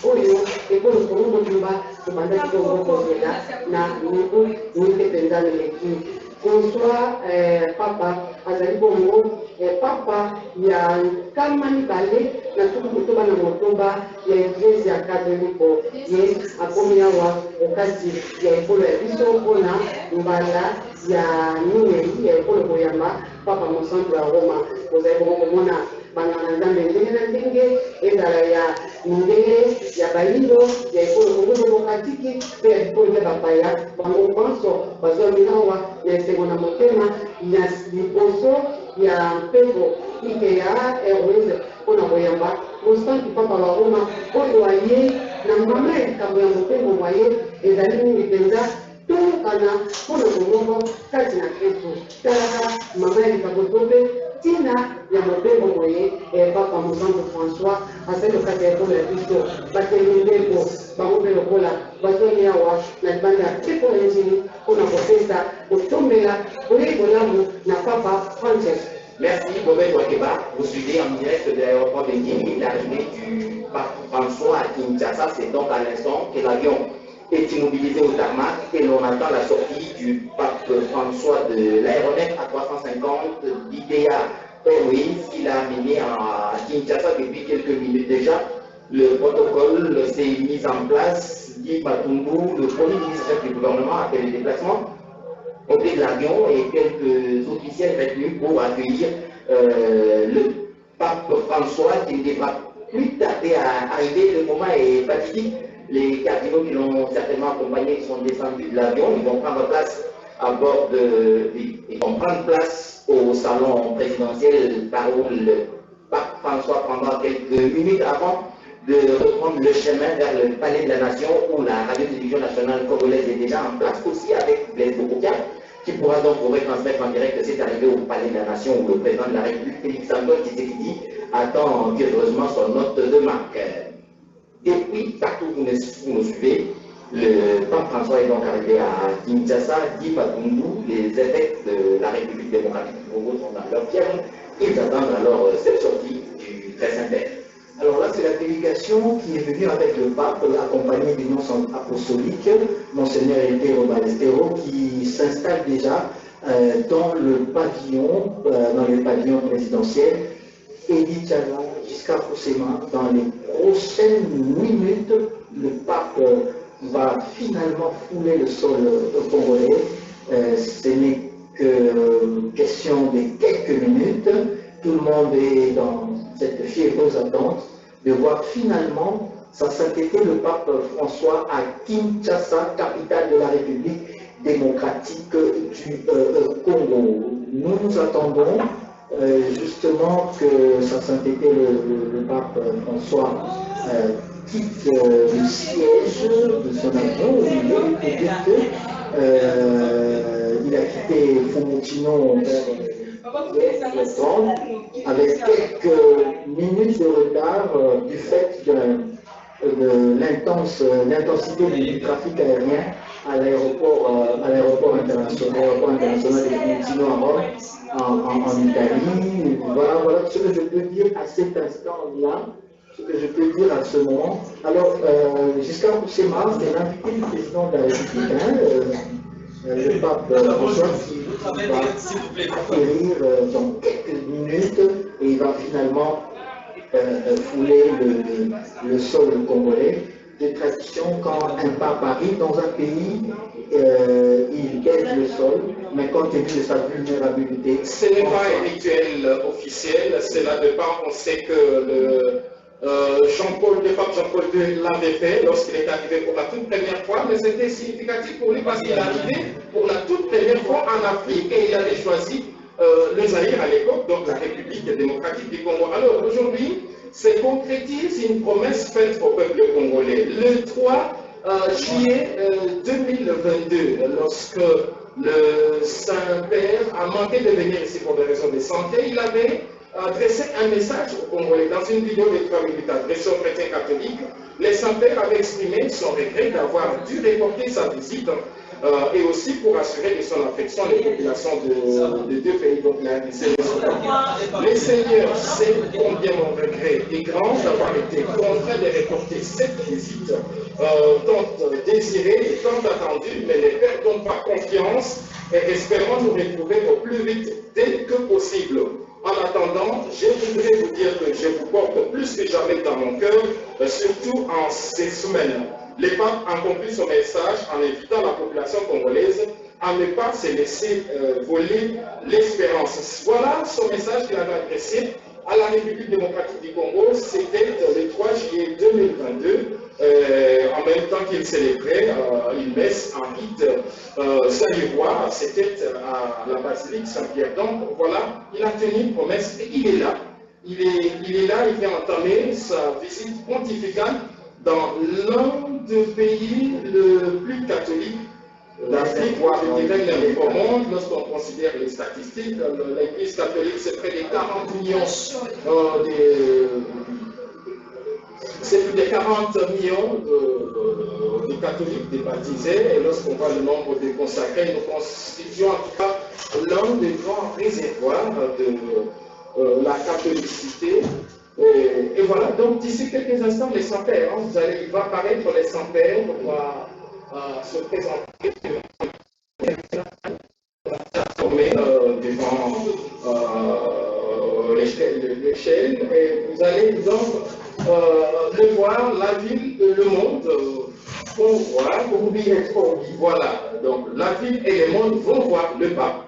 oyo ekolo kongo tumba kubanda kidogo kozela na niku nitependa leki François papa azali bongo papa ya kalmani bale na tuku kutoba na motoba ya eglise ya katoliko ye akomi awa okati ya ekolo ya biso mpona mbala ya numeri ya ekolo koyamba papa mosantu ya Roma ozali bongo komona bangana nzambe ndenge na ndenge ezala ya ndenge ya bayindo ya ekolo kongo demokratiki mpe ya ekolo ya bapaya bango nyonso bazwami awa na esengo na motema ya liboso ya mpepo ike ya heroise mpona koyamba mosantu papa wa Roma oyo aye na mama ya likambo ya mopengo mwaye ezali mingi mpenza tokana mpona komoko kati na kristu talaka mama ya likambo tope tina ya mopengo moye papa mosantu François azali lokati ya ekolo ya biso bateli ndeko bango mpe lokola bazwami awa na libanda ya mpepo ya injili mpona kopesa kotombela boyei bolamu na papa Francis. Merci, Bobet Wakeba. Vous suivez en direct de l'aéroport de Guinée, l'arrivée du pape François à Kinshasa. C'est donc à l'instant que l'avion est immobilisé au tarmac et l'on attend la sortie du pape François de l'aéronef A350 d'IDEA Airways qu'il a amené à Kinshasa depuis quelques minutes déjà. Le protocole s'est mis en place. Guy Batumbu, le premier ministre du gouvernement, a fait le déplacement au pied de l'avion et quelques officiels retenus pour accueillir le pape François qui ne devra plus tarder à arriver. Le moment est fatidique. Les cardinaux qui l'ont certainement accompagné sont descendus de l'avion. Ils vont prendre place à bord ils vont prendre place au salon présidentiel par où le pape François prendra quelques minutes avant de reprendre le chemin vers le palais de la nation où la radio-télévision nationale congolaise est déjà en place aussi avec Blaise Bokoutia qui pourra donc vous retransmettre en direct cette arrivée au palais de la nation où le président de la République Félix Antoine Tshisekedi attend curieusement son note de marque. Depuis partout où vous nous suivez, le pape François est donc arrivé à Kinshasa, Guy Batumbu, les évêques de la République démocratique du Congo sont dans leur fièvre. Ils attendent alors cette sortie du très Saint-Père. Alors là, c'est la délégation qui est venue avec le pape, accompagné du nom apostolique, Monseigneur Eltero Balestero, qui s'installe déjà dans le pavillon présidentiel. Edith Chalon, Giscard Foussema, dans les prochaines minutes, le pape va finalement fouler le sol congolais. Ce n'est que question de quelques minutes. Tout le monde est dans cette fiévreuse attente de voir finalement sa sainteté le pape François à Kinshasa, capitale de la République démocratique du Congo. Nous attendons justement que sa sainteté le pape François quitte le siège de son avion il a quitté Fumutino avec quelques minutes de retard du fait de l'intensité du trafic aérien à l'aéroport international de Fumutino à Rome, en Italie. Voilà ce que je peux dire à cet instant-là. Ce que je peux dire à ce moment. Alors, Giscard Foussema, c'est l'invité du président de la République, le pape François, qui va acquérir dans quelques minutes et il va finalement fouler le sol congolais. De tradition, quand un pape arrive dans un pays, il baisse le sol, mais compte tenu de sa vulnérabilité. Ce n'est pas un rituel officiel, cela dépend. On sait que le pape Jean-Paul II l'avait fait lorsqu'il est arrivé pour la toute première fois, mais c'était significatif pour lui parce qu'il est arrivé pour la toute première fois en Afrique et il avait choisi le Zaïre à l'époque, donc la République démocratique du Congo. Alors aujourd'hui, se concrétise une promesse faite au peuple congolais. Le 3 juillet 2022, lorsque le Saint-Père a manqué de venir ici pour des raisons de santé, il avait adressé un message aux Congolais dans une vidéo de 3 minutes adressée aux chrétiens catholiques. Le Saint-Père avait exprimé son regret d'avoir dû reporter sa visite et aussi pour assurer de son affection les populations de deux pays, donc la RDC et le Soudan. Les seigneurs savent combien mon regret est grand d'avoir été contraint de reporter cette visite tant désirée et tant attendue, mais ne perdons pas confiance et espérons nous retrouver au plus vite dès que possible. En attendant, je voudrais vous dire que je vous porte plus que jamais dans mon cœur, surtout en ces semaines. Le pape accomplit son message en invitant la population congolaise à ne pas se laisser voler l'espérance. Voilà son message qu'il avait adressé à la République démocratique du Congo. C'était le 3 juillet 2022, en même temps qu'il célébrait une messe en rite salurois. C'était à la basilique Saint-Pierre. Donc voilà, il a tenu une promesse et il est là. Il est là, il vient entamer sa visite pontificale dans l'un des pays le plus catholique d'Afrique, je dirais même au monde. Lorsqu'on considère les statistiques, l'Église catholique, c'est près de 40 millions c'est plus de 40 millions de catholiques, de baptisés, et lorsqu'on voit le nombre de consacrés, nous constituons en tout cas l'un des grands réservoirs de la catholicité. Et voilà, donc d'ici quelques instants, les saints-pères, il va apparaître les saints-pères, on va se présenter devant l'échelle, et vous allez donc le voir, la ville, le monde vont voir, voilà, donc la ville et le monde vont voir le pape,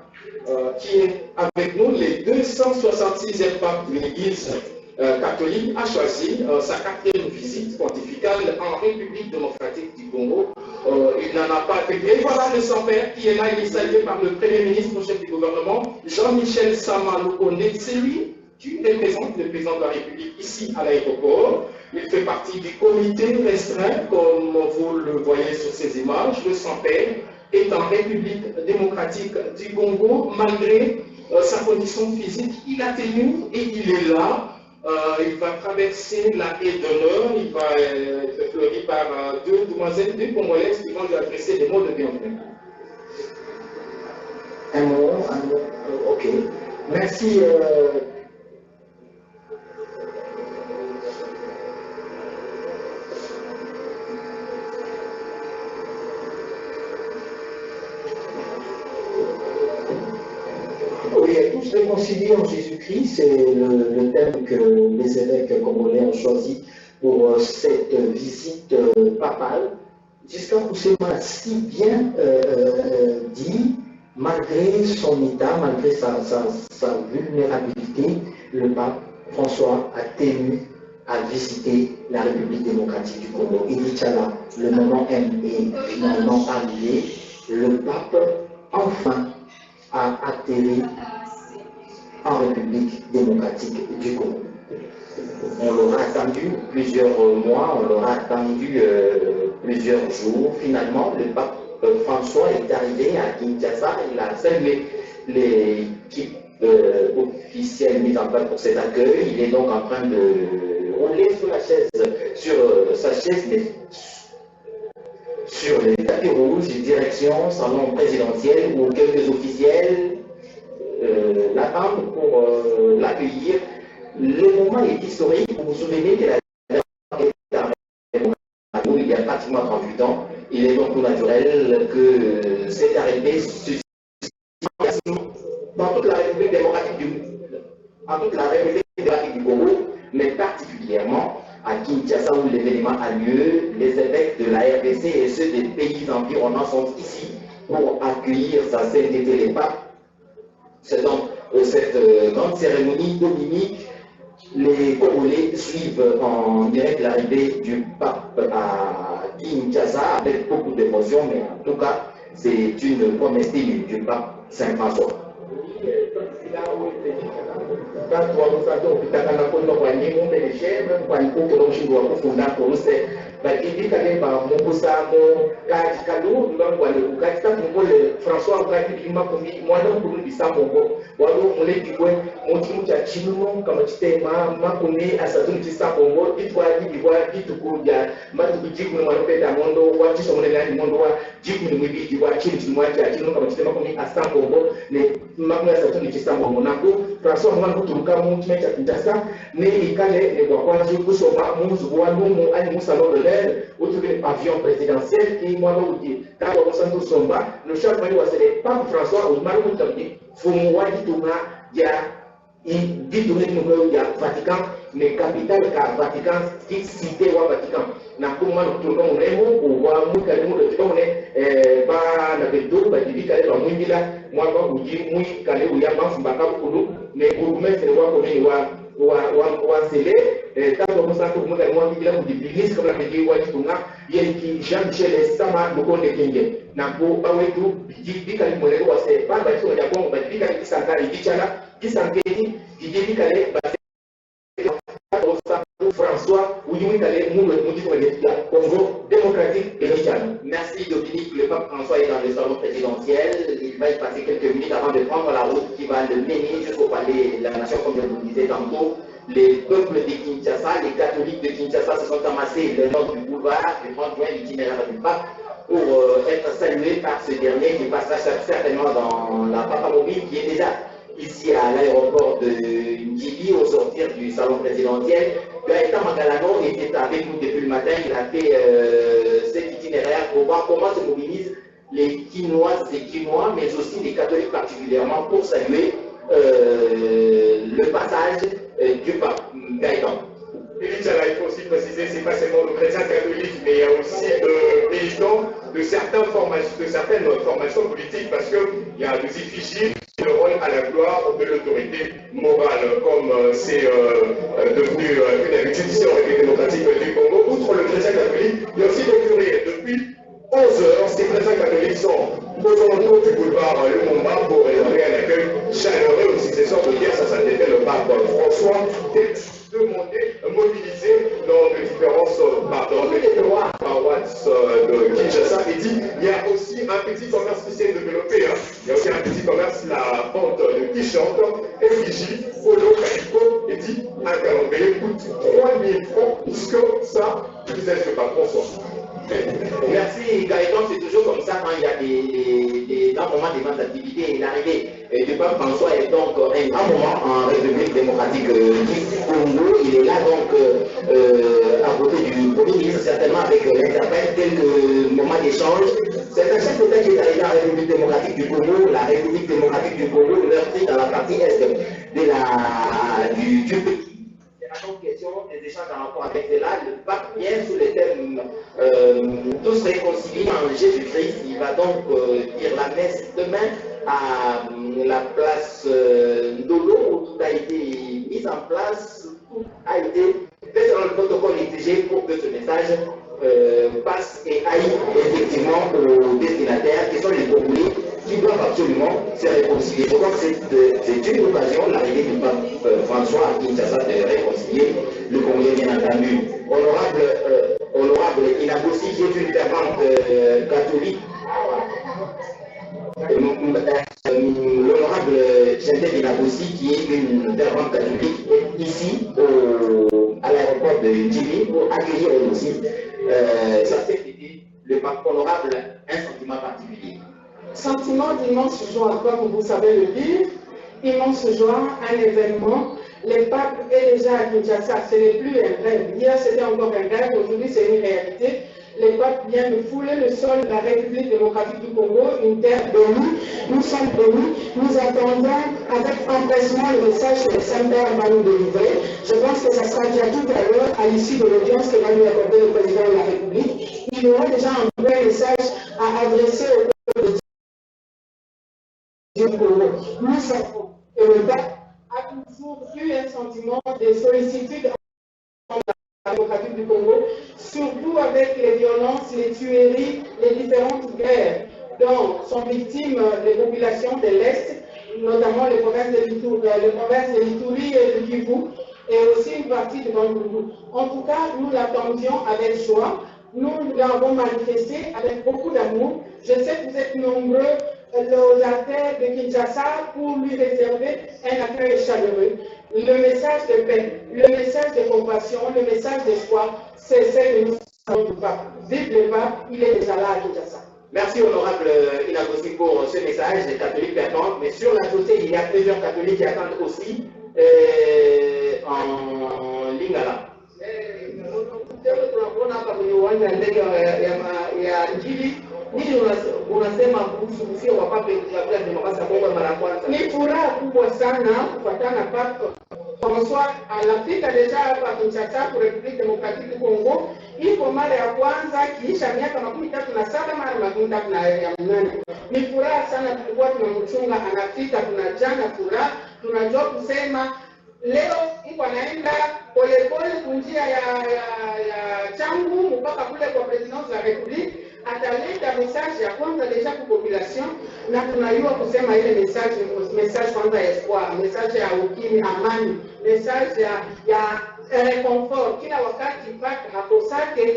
qui est avec nous, les 266e pape de l'Église catholique, a choisi sa 4e visite pontificale en République démocratique du Congo. Il n'en a pas fait. Et voilà le Saint-Père qui est là, il est salué par le Premier ministre, chef du gouvernement, Jean-Michel Sama-Lukonde. C'est lui qui représente le président de la République ici à l'aéroport. Il fait partie du comité restreint, comme vous le voyez sur ces images. Le Saint-Père est en République démocratique du Congo, malgré sa condition physique. Il a tenu et il est là. Il va traverser la haie d'honneur, il va être fleuri par deux demoiselles, deux Congolaises qui vont lui adresser des mots de bienvenue. Un mot, ok. Merci. Oui, tous réconciliés en Jésus-Christ, c'est le thème que les évêques congolais ont choisi pour cette visite papale. Giscard Koussema a si bien dit, malgré son état, malgré sa vulnérabilité, le pape François a tenu à visiter la République démocratique du Congo. Il dit là, le moment est finalement arrivé. Le pape, enfin, a atterri en République démocratique du Congo. On l'aura attendu plusieurs mois, on l'aura attendu plusieurs jours. Finalement, le pape François est arrivé à Kinshasa. Il a salué l'équipe officielle mise en place pour cet accueil. Il est donc en train de rouler sur sa chaise, mais sur les tapis rouges, direction salon présidentiel où quelques officiels l'attendent pour l'accueillir. Le moment est historique. Vous vous souvenez que il y a pratiquement 38 ans, il est donc tout naturel que cette arrivée suscite dans toute la République démocratique du Congo, mais particulièrement à Kinshasa où l'événement a lieu. Les évêques de la RDC et ceux des pays environnants sont ici pour accueillir sa sainteté les papes. C'est donc cette grande cérémonie dominique. Les Congolais suivent en direct l'arrivée du pape à Kinshasa avec beaucoup d'émotion, mais en tout cas, c'est une promesse tenue du pape Saint-François. François Ukakilima kumi mwana mkuru bisambo walo mulekikwe muchimucha chinuno kama chitema makumi asatu chisambo itwa dibwa itukuja matukujiku ni mwanopenda mondo wachisho mwenelani mondo wa jiku ni mwibiji wa chini chimwacha chinuno kama chitema kumi asambo ne makumi asatu chisambo naku François mwana kuturuka muchimecha kintasa ne ikale ne wakwanji kusoma muzu walumu ani musalo de l'air autour d'un avion présidentiel qui mwana uti tawa musantu somba no chaque fois c'est pas François ou Mario Mutambi fumu wajitunga ya iditune nuko ya Vatican ne capital ka Vatican qui cité wa Vatican na kuma kutunga munemo wa mukalimu de tone ba na bedo ba dibika le mwingila mwaba uji mwi kale uya mafumba kulu ne burgomestre wa komini wa sele tanto musantu kumga mwingila kudibilis kama bidi wajitunga yeki Jean-Michel Sama lukonde kinge na ko bawetu bidika ni mwelelo wa se pamba tso ya Kongo bidika ni sankari bichala kisankeni bidika le François Oudioui Kale Congo démocratique et local. Merci Dominique, le pape François est dans le salon présidentiel, il va y passer quelques minutes avant de prendre la route qui va le mener jusqu'au palais de la nation comme je vous le disais tantôt. Les peuples de Kinshasa, les catholiques de Kinshasa se sont amassés le long du boulevard du 30 juin l'itinéraire du pape pour être salués par ce dernier qui passera certainement dans la Papa Mobile qui est déjà ici à l'aéroport de Ndjibi au sortir du salon présidentiel. Gaëtan Magalano était avec nous depuis le matin, il a fait cet itinéraire pour voir comment se mobilisent les Quinoises et Quinois, mais aussi les catholiques particulièrement pour saluer le passage du pape. Gaëtan. Il faut aussi préciser, c'est pas seulement le chrétien catholique, mais il y a aussi le militants de certaines formations politiques, parce qu'il y a des effigies qui le rôle à la gloire de l'autorité morale, comme c'est devenu une habitude ici en République démocratique du Congo. Outre le chrétien catholique, il y a aussi des curés. Depuis 11 heures, ces chrétiens catholiques sont aux alentours du boulevard Lumumba pour réserver un accueil chaleureux aux successeurs de guerre. Ça s'intitule le pape François. Demander, mobiliser dans les différentes paroisses de Kinshasa. Et dit, il y a aussi un petit commerce qui s'est développé. Hein. Il y a aussi un petit commerce, la vente de t-shirts, effigie, polo, calico, et dit, un calendrier coûte 3000 francs, puisque ça, vous êtes le patron François. Merci Gaëtan, c'est toujours comme ça quand il y a des moments de vente d'activité. L'arrivée du pape François est donc un grand moment en République démocratique du Congo. Il est là donc à côté du Premier ministre, certainement avec l'interprète, quelques moments d'échange. C'est un chef d'État qui est arrivé en République démocratique du Congo. La République démocratique du Congo meurtrie dans la partie est du pays. Donc, question des échanges en rapport avec cela, le pape vient sous les thèmes tous réconciliés en Jésus-Christ. Il va donc dire la messe demain à la place Ndolo où tout a été mis en place, tout a été fait selon le protocole exigé pour que ce message passe et aille effectivement aux destinataires qui sont les Congolais qui doivent absolument se réconcilier. Je crois que c'est une occasion, l'arrivée du pape François à Kinshasa, de réconcilier le Congolais, bien entendu. Honorable Inabossi, qui est une fervente catholique, l'honorable Chantel Inabossi, qui est une fervente catholique, ici à l'aéroport de Djibouti pour accueillir aussi le pape honorable, un sentiment particulier. Sentiment d'immense joie, comme vous savez le dire, immense joie, un événement. Le pape est déjà à Kinshasa, ce n'est plus un rêve. Hier c'était encore un rêve, aujourd'hui c'est une réalité. Le pape vient de fouler le sol de la République démocratique du Congo, une terre bénie. Nous sommes bénis, nous attendons avec empressement le message que le Saint-Père va nous délivrer. Je pense que ça sera déjà tout à l'heure, à l'issue de l'audience que va lui accorder le président de la République. Il aura déjà un vrai message à adresser au peuple du Congo. Nous savons que le pape a toujours eu un sentiment de sollicitude en la démocratie du Congo, surtout avec les violences, les tueries, les différentes guerres dont sont victimes les populations de l'Est. notamment les provinces de l'Ituri et du Kivu, et aussi une partie de Bandundu. En tout cas, nous l'attendions avec joie. Nous l'avons manifesté avec beaucoup d'amour. Je sais que vous êtes nombreux aux artères de Kinshasa pour lui réserver un accueil chaleureux. Le message de paix, le message de compassion, le message d'espoir, c'est ce que nous savons du pape. Vive le pape, il est déjà là à Kinshasa. Merci honorable Inagossi pour ce message des catholiques qui attendent, mais sur la chaussée, il y a plusieurs catholiques qui attendent aussi en Lingala. Unasema kuhusu usio wa Papa ya demokrasia Kongo mara ya kwanza. Ni furaha kubwa sana kufuatana Papa François anafika deja hapa Kinshasa kwa Republique Democratique du Congo. Iko mara ya kwanza kiisha miaka 37 mara 38. Ni furaha sana, tulikuwa tunamchunga anafika, tunajana furaha, tunajua kusema leo iko anaenda polepole kunjia ya changu mpaka kule kwa presidence la Republique. Ataleta message ya kwanza deja kwa population, na tunajua kusema ile message kwanza ya espoir, message ya ukimya, amani, message ya reconfort. Kila wakati paka hakosake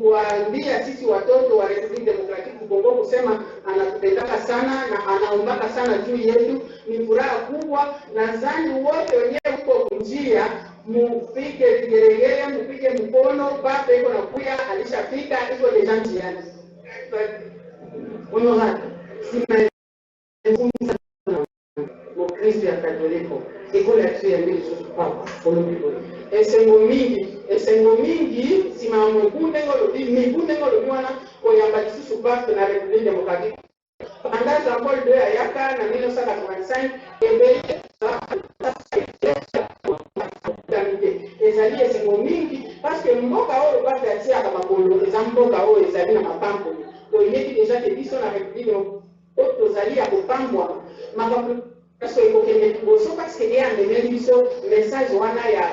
kuambia sisi watoto wa Republique Democratique du Congo kusema anatupendaka sana na anaombaka sana juu yetu. Ni furaha kubwa, nadhani wote wenyewe uko kunjia mupige vigeregere, mupige mkono. Papa iko nakuya, alishafika, iko deja njiani. Honorable, Kristo ya Katoliko ikola ya mbili susu Papa olobiko esengo mingi sima mkunde ngolo wana oyamba susu Papa na République démocratique. Pendant Jean-Paul II ayaka na 1985 ezali esengo mingi parce que mboka oyo Papa atiaka makolo eza mboka oyo ezali na mapambo oyeki deja te biso na République oyo tozali ya kopambwa makambo parce que kokende liboso parce que ye amemeli biso message wana ya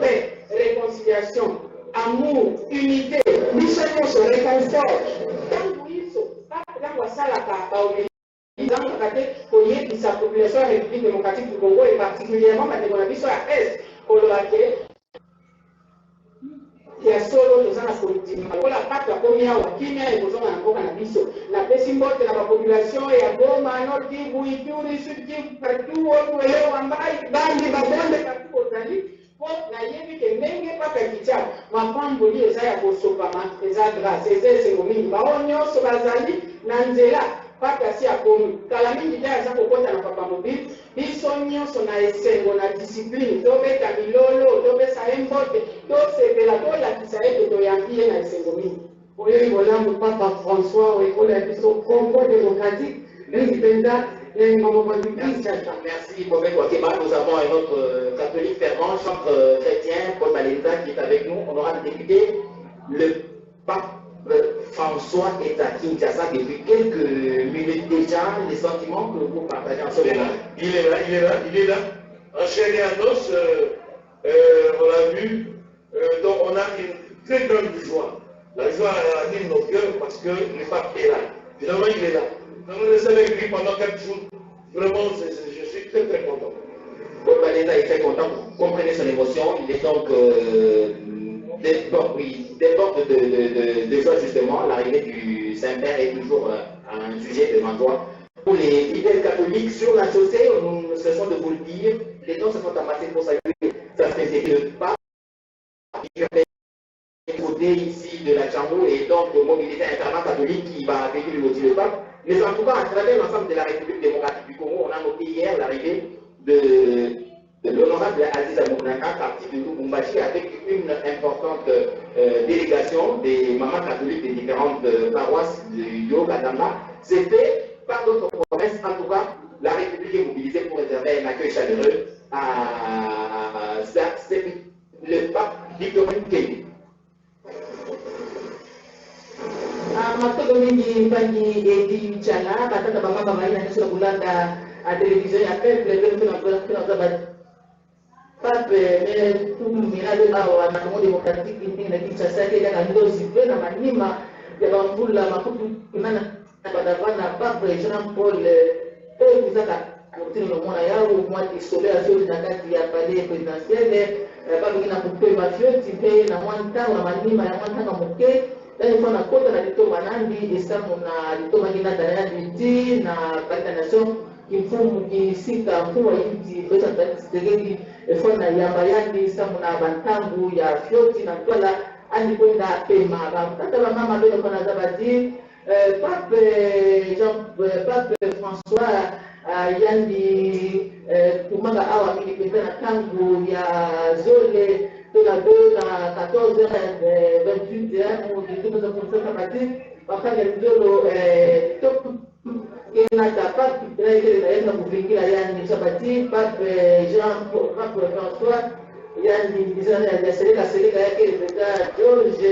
paix, réconciliation, amour, unité, biso nyonso réconfort. Tango iso tango asalaka baomeli te koyebisa population ya République démocratique du Congo et particulièrement bandeko na biso ya est koloba ke ya solo tozana politique lokola papa akomi awa kimia ekozonga na mboka na biso napesi mbote na bapopulation ya Goma, Nord Kivu, Ituri, Sud Kivu, partout oyo elewa mbai bandi babonde partout ozali po nayebi ke ndenge papa kitia mapamboli eza ya kosopama eza grâce eza esengo mingi bao nyonso bazali na nzela papa si akomi kala mingi te aza kokota na papa mobile biso nyonso na esengo na discipline tobeta milolo topesa ye mbote tosepela tolakisa ete toyambi ye na esengo mingi oyo ibolamu Papa François oyekola ya biso Congo démocratique Lingipenda. Merci Bobek Wakeba. Nous avons un autre catholique fervent, chantre chrétien, Paul Malenza, qui est avec nous. Honorable député, le pape François est à Kinshasa depuis quelques minutes déjà. Les sentiments que vous partagez en ce moment. Il est là. Enchaîné à nos, on l'a vu, donc on a une très grande joie. La joie anime nos cœurs parce que le pape est là. Finalement, il est là. On est avec lui pendant 4 jours. Vraiment, je suis très très content. Paul Malenza est très content. Vous comprenez son émotion. Il est donc déborde de joie justement. L'arrivée du Saint-Père est toujours un sujet de grande joie. Pour les fidèles catholiques sur la chaussée, nous cessons de vous le dire, les gens se sont amassés pour saluer sa sainteté de pape. Côté ici de la Chamou et donc mobiliser un fervent catholique qui va accueillir le pape. Mais en tout cas, à travers l'ensemble de la République démocratique du Congo, on a noté hier l'arrivée de l'honorable Aziz Amounaka, parti de Lubumbashi, avec une importante délégation des mamans catholiques des différentes paroisses du Yo-Katamba. C'est fait par d'autres provinces. En tout cas, la République est mobilisée pour réserver un accueil chaleureux à le pape Victor Kéli. Makoto mingi mpangi edi mchana batata bamama maina nisho kulanda a television ya peuple kuna pape me tumira awa na Congo démocratique ndingi na Kinshasa ile na ndozi pena manima ya bambula makutu kunana badavana pape Jean Paul Continue le monde ailleurs, au moins des solaires sur la carte de palais présidentiel, pas besoin de couper ma fiole, tu payes la moindre temps, la manima, la moindre temps à moquer. Là, il faut la côte, la lito manandi, et ça, on a lito manina d'Alain Diti, na Nation, qui font, qui cite un fou, qui peut s'intéresser, il faut na Yamayandi, ça, on a Bantangu, il y a Fioti, na Tola, Andi Ponda, Pema, Tata la maman, le qu'on a zabadi, Pape François, Yandi kumanga awa mingi pembe na tangu ya zole de la 2 à 14h28 ou du 2 h mati wakati ndio top ina tapa ile inaenda kuvingira yani sabati Pape Pape François yani bizana ya serika yake George